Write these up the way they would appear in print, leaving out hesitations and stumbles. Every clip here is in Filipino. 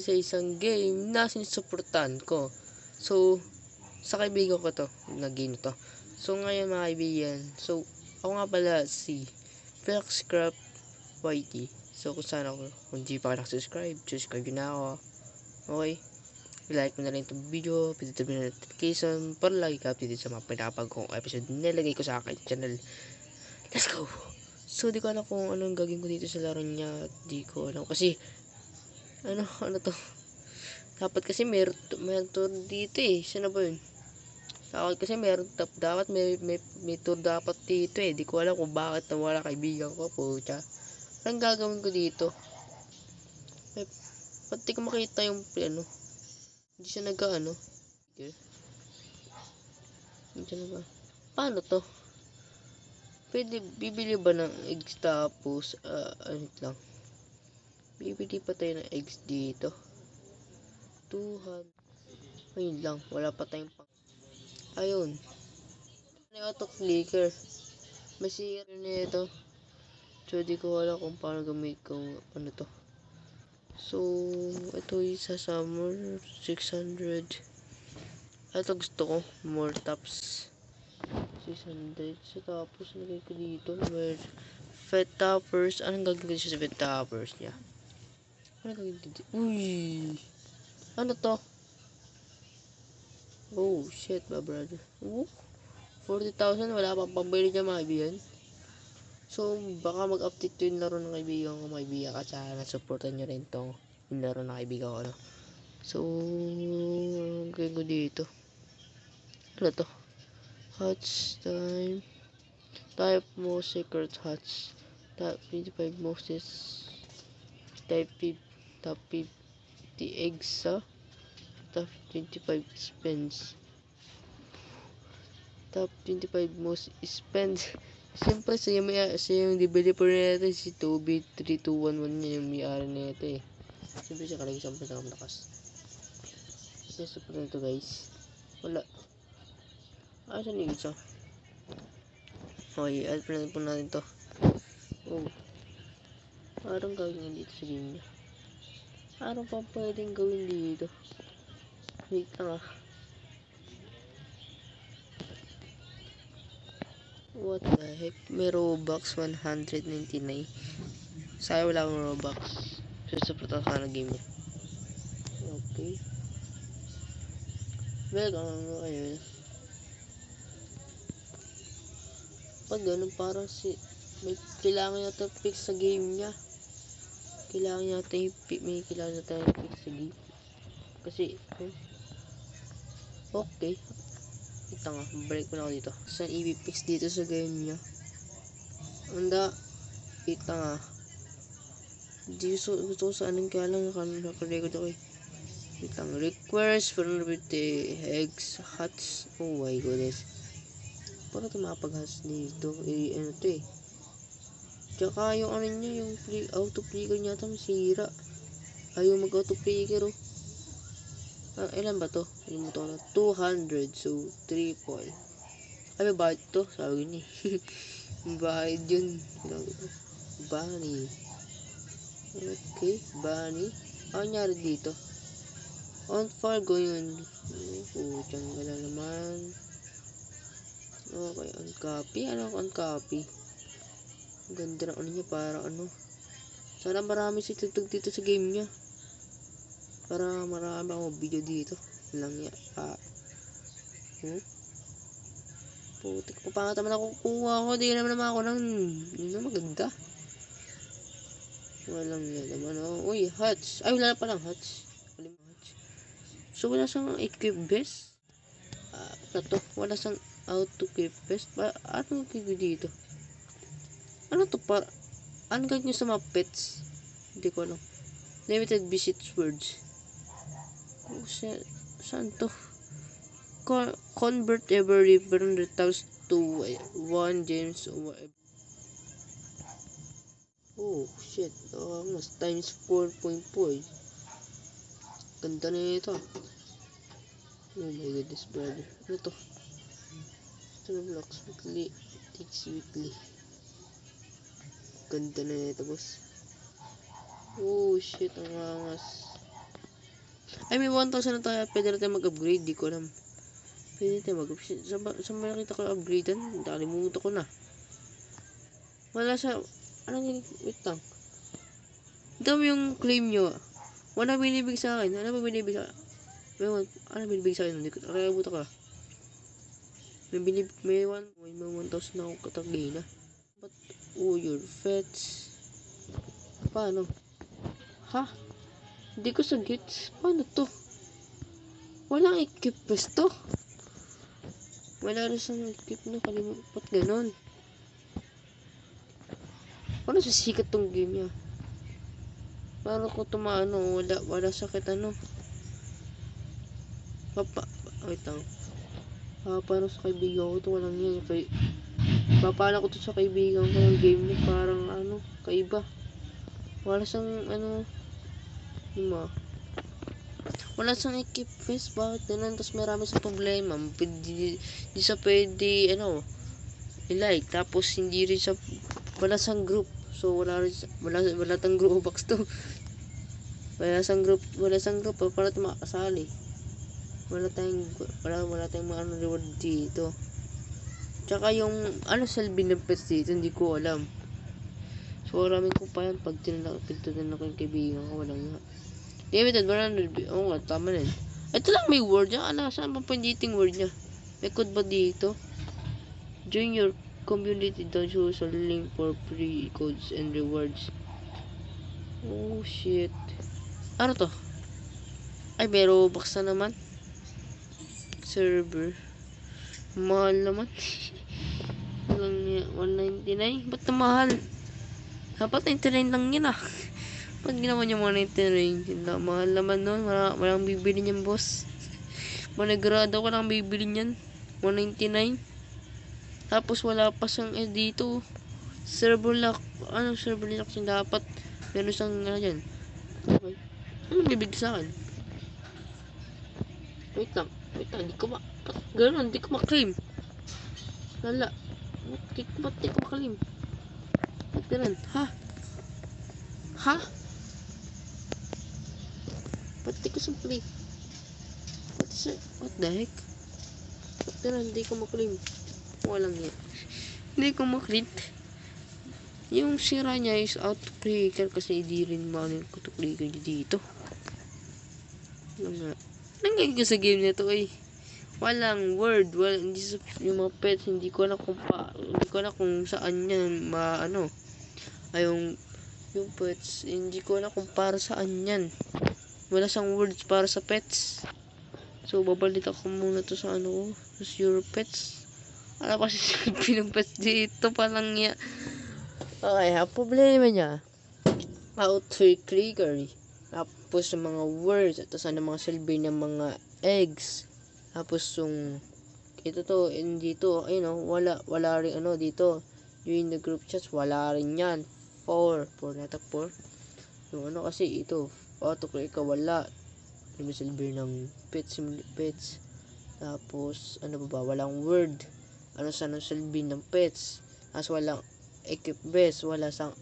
sa isang game na sinusuportahan ko. So, sa kaibigan ko to, na game to. So, ngayon mga kaibigan, so, ako nga pala si Felixcraft YT. So, kung saan ako, kung di pa ka subscribe na ako. Okay? I-like mo na rin itong video, pindutin mo na notification para lagi ka updated sa mga pinapagawang episode na nilagay ko sa akin channel. Let's go! So, di ko alam kung anong gagawin ko dito sa laro niya. Di ko alam. Kasi, ano to? Dapat kasi meron tour dito eh. Saan ba yun? Dapat kasi dapat may tour dapat dito eh. Di ko alam kung bakit nawala kaibigan ko po. Anong gagawin ko dito? Pati ko makita yung hindi siya okay. Hindi siya paano to? Pwede bibili ba ng eggs tapos lang? Bibili pa tayo ng eggs dito. 200. Ayun lang, wala pa tayong pang. Ayun. Ano yung auto clicker? Masira na ito. So, di ko alam kung paano gamit kung ano to. So, ito isa summer 600. Ito gusto ko, more tops. 600. So, tapos nagay ko dito. Where Fed toppers. Anong gagawin ko sa Fed toppers niya? Anong gagawin dito? Uy! Ano to? Oh, shit ba, brother? 40,000. Wala pang pambili niya, mga kaibigan. So, baka mag-update yung laro ng kaibigan ko, mga kaibigan. Kasi na-supportan nyo rin tong yung laro ng kaibigan ko, So, gagawin ko dito. Ano to? Huts time. Type mo secret huts. Top 25 Moses. Top 50 eggs sa. Top 25 spends. Top 25 most spends. Siyempre siya yung developer nito si Toby3211 niya yung may-ari nito eh. Siyempre siya kalagi sa malakas. Yes, super nito guys. Wala. Saan yung isa? Okay, add po natin to. Oh. Parang gawin dito sa game niya. Parang pa pwedeng gawin dito. Wait lang What the heck? May Robux 199. Sayang wala akong Robux. Support ako sa game niya. Okay. Well, ayun. Pag ganun parang may kailangan yata fix sa game niya. Kailangan yata may kailangan yata fix sa game. Kasi, okay. Ito nga, balik ko na ako dito. Saan i-fix dito sa game niya? Anda, ito nga. Gusto ko sa anong kaya lang nakarecord ako eh. Ito nga, requires for eggs, huts. Oh my goodness. Para ito makapag-huts dito. Ano to eh. Tsaka yung niya, yung auto-flicker niya ito, masira. Ayaw mag-auto-flicker oh. Ilan ba to? Ilimutan ko na. 200. So, 3 point. Ay, may bayad to. Sabi ni. Bayad yun. Bunny. Okay. Bunny. Ano nangyari dito? On Fargo yun. Putyang gala naman. Okay. On copy. Ano on copy? Ganda na niya. Para sana marami si tutug dito sa game niya. Para marami akong video dito lang niya. Putik ko pa naman ako kukuha ko. Di naman ako ng maganda. Walang yan naman. Uy, huts. Ay, wala pa lang huts. So, wala sang equip best. Ano to? Wala sang auto equip best. Ano gagawin dito? Ano to para? Ano gagawin sa mga pets? Hindi ko alam. Limited visits words. Saan to? Convert every 100,000 to 1 gems. Oh shit. Mas times 4.4. Ganda na ito. Oh my goodness, brother. Ano to? Blocks weekly. Takes weekly. Ganda na ito, boss. Oh shit, ang angas. Ay, may 1,000 na tayo. Pwede na tayo mag-upgrade. Di ko alam. Pwede tayo mag-upgrade. Saan ba nakita ko upgradean? Nakalimutan ko na. Wala sa... Anong yun? Wait lang. Dami yung claim nyo. Wala binibig sa akin. Ano ba binibig sa akin? Ano binibig sa akin? Hindi ko nakalimutan ka. May 1,000 na akong katagay na. But, your pets. Paano? Ha? Hindi ko sa gets. Paano to? Walang equip to. Wala rin sa equip na kalimutan. Ganon. Paano sisikat tong game niya? Paano ko tumaano? Wala sakit ano. Wait lang. Paano sa kaibigan ko to? Walang yan. Paano ko to sa kaibigan ko ng game niya? Parang ano, kaiba. Wala sang ano. Wala sang equipment. Bakit ganun? Tapos marami sa problema. Di sa pwede ano i-like. Tapos hindi rin sa wala sang group. So wala tang group box to. Wala sang group para makasali. Wala tayong mga ano reward dito. Tsaka yung ano selby ng pets dito hindi ko alam. So maraming ko pa yan pag pintunan ako yung kaibigan ko. Walang nga limited 100. Oo nga, tama rin. Ito lang may word niya. Saan pa panditing word niya? May code ba dito? Join your community. Don't use a link for free codes and rewards. Oh shit. Ano to? Ay, may Robux na naman. Server. Mahal naman. Walang 199. Ba't na mahal? Dapat 99 lang yun ah. Ba't ginawa niya 199? Mahal naman nun. Walang bibili niyan, boss. Managrado ko lang bibili niyan. 199. Tapos wala pa siyang dito. Server lock. Ano server lock yung dapat? Meron siyang dyan. Okay. Ano bibig sa akin? Wait lang. Di ko gano'n, di ko ma-claim. Lala. Ba't di ko ma-claim? Ba't gano'n? Ha? Ba't di ko sa-claim? What the heck? Ba't gano'n, di ko ma-claim? Walang yan. Hindi ko ma-claim. Yung sira niya is auto-clicker kasi hindi rin maano yung auto-clicker niya dito. Nangyay ko sa game na to ay walang word, hindi sa yung mga pets, hindi ko alam kung saan yan maano. Ay yung pets, hindi ko alam kung para saan yan. Wala sang words para sa pets. So babalita ko muna to sa ano, sa your pets. Ano kasi ng pets dito palang niya. Okay, ang problema niya auto-clicker. Tapos yung mga words, at ano mga silbi ng mga eggs. Tapos yung ito to, dito, ayun o, wala rin ano dito. Yung the group chats, wala rin yan. 4 nata 4. Yung ano kasi ito, autoclick ka, wala. Yung silbi ng pets. Tapos, ano ba, walang word. Ano sa silbi ng pets. Tapos walang equip best, wala sang,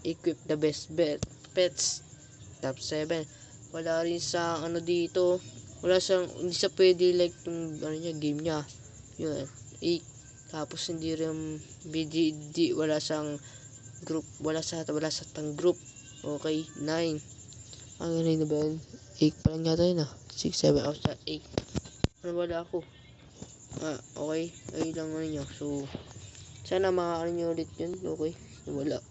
equip the best pets. Top 7. Wala rin sa ano dito. Wala sang hindi sa pwede like yung ano niya game niya. Yun. 8. Tapos hindi rin BDD, wala sang group, wala sa tang group. Okay, 9. Ang ano na ba yun? 8 pa lang yata yun ah. 6, 7, out sa 8. Ano wala ako? Okay. Ay lang ano niya. So sana makakaroon niyo ulit yun. Okay. Wala.